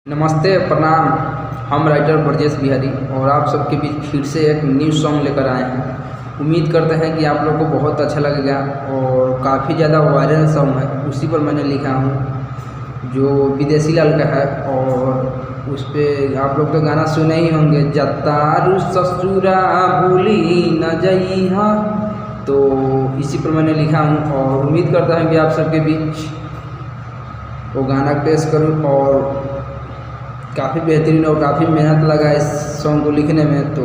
नमस्ते प्रणाम। हम राइटर ब्रजेश बिहारी और आप सबके बीच फिर से एक न्यू सॉन्ग लेकर आए हैं। उम्मीद करते हैं कि आप लोग को बहुत अच्छा लगेगा और काफ़ी ज़्यादा वायरल सॉन्ग है, उसी पर मैंने लिखा हूँ जो विदेशी लाल का है। और उस पर आप लोग तो गाना सुने ही होंगे, जतारू ससुरा भूली न जइहा। तो इसी पर मैंने लिखा हूँ और उम्मीद करता हूँ कि आप सबके बीच वो गाना पेश करूँ। और काफ़ी बेहतरीन और काफ़ी मेहनत लगा इस सॉन्ग को लिखने में, तो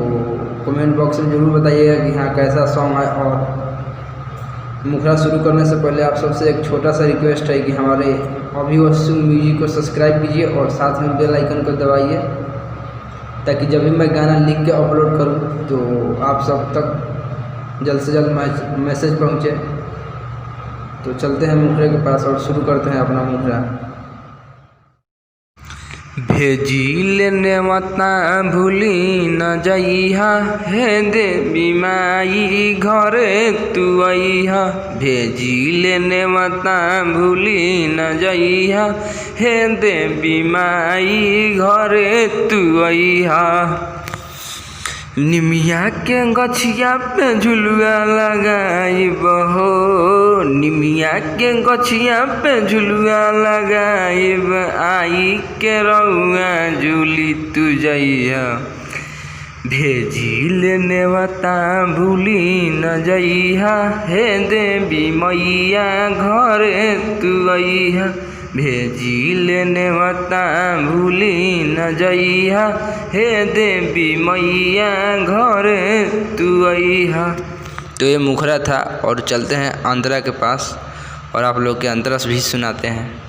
कमेंट बॉक्स में ज़रूर बताइएगा कि हाँ कैसा सॉन्ग है। और मुखड़ा शुरू करने से पहले आप सबसे एक छोटा सा रिक्वेस्ट है कि हमारे अभिवसु म्यूजिक को सब्सक्राइब कीजिए और साथ में बेल आइकन को दबाइए, ताकि जब भी मैं गाना लिख के अपलोड करूँ तो आप सब तक जल्द से जल्द मैसेज पहुँचे। तो चलते हैं मुखड़े के पास और शुरू करते हैं अपना मुखड़ा। भेजी लेने मता भूली न जइहा, हे देवी माई घरे तू अइहा। भेजी लेने मता भूली न जइहा, हे देवी माई घरे तू अइहा। निमिया के गछिया पे झुलुआ लगाइब हो, निमिया के गछिया पे झुलुआ लगाइब। आई के रउआ झूली तू जइहा, भेजी लेने मता भूली न जइहा, हे देवी मैया घरे तू अइहा। भेजी लेने मता भूली न जइहा, हे देवी मैया घरे तू अइहा। तो ये मुखड़ा था और चलते हैं अंतरा के पास और आप लोग के अंतरा भी सुनाते हैं।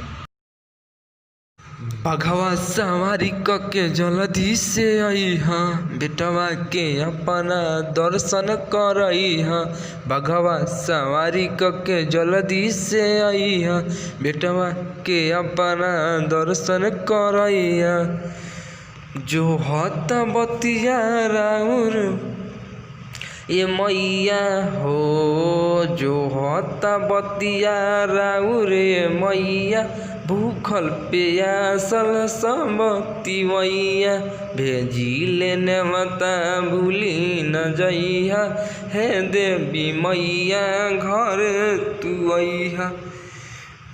बघवा सवारी के जल्दी से अइहा, बेटवा के अपना दर्शन करइहा। बघवा सवारी के जल्दी से अइहा, बेटवा के अपना दर्शन करइहा। जो हत बतिया राउर ये मैया हो, जो हत बतिया राउर ये मैया, भूखल प्यासल सब तिवैया। भेजी लेने मता भूली न जइहा, हे देवी मैया घर तू अइहा।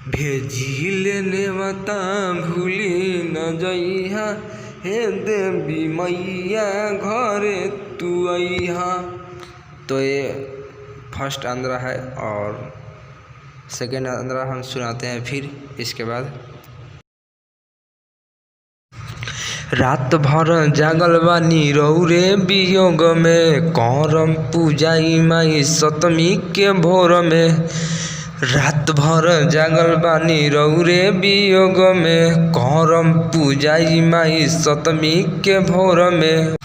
भेजी लेने मता भूली न जइहा, हे देवी मैया घर तू अइहा। तो ये फर्स्ट अंतरा है और सेकेंड अंतरा हम सुनाते हैं फिर इसके बाद। रात भर जागल बानी रौरे वियोग में, करम पूजाई माई सतमी के भोर में। रात भर जागल बानी रौरे वियोग में, करम पूजाई माई सतमी के भोर में।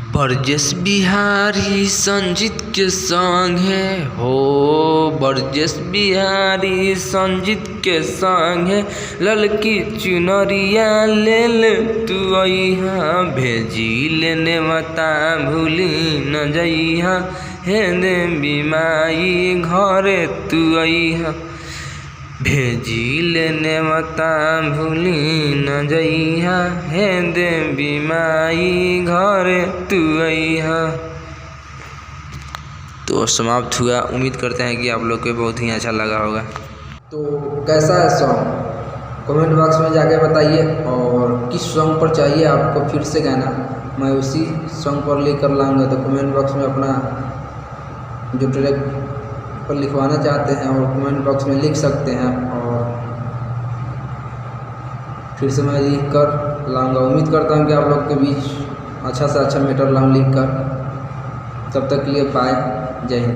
ब्रजेश बिहारी संजीत के संग है हो, ब्रजेश बिहारी संजीत के संग है। ललकी चुनरिया ले ले तू अइहा, भेजी लेने मता भूली न जइहा, हे देवी माई घरे तू अइहा। भेजी लेने मता भूली न जइहा, हे देवी माई घरे तू अइहा। तो समाप्त हुआ। उम्मीद करते हैं कि आप लोग को बहुत ही अच्छा लगा होगा। तो कैसा है सॉन्ग कमेंट बॉक्स में जाके बताइए, और किस सॉन्ग पर चाहिए आपको फिर से गाना, मैं उसी सॉन्ग पर लेकर लाऊंगा। तो कमेंट बॉक्स में अपना जो ट्रैक पर लिखवाना चाहते हैं और कमेंट बॉक्स में लिख सकते हैं, और फिर से मैं लिख कर लाऊंगा। उम्मीद करता हूँ कि आप लोग के बीच अच्छा से अच्छा मैटर लाऊं लिख कर। तब तक के लिए बाय, जय हिंद।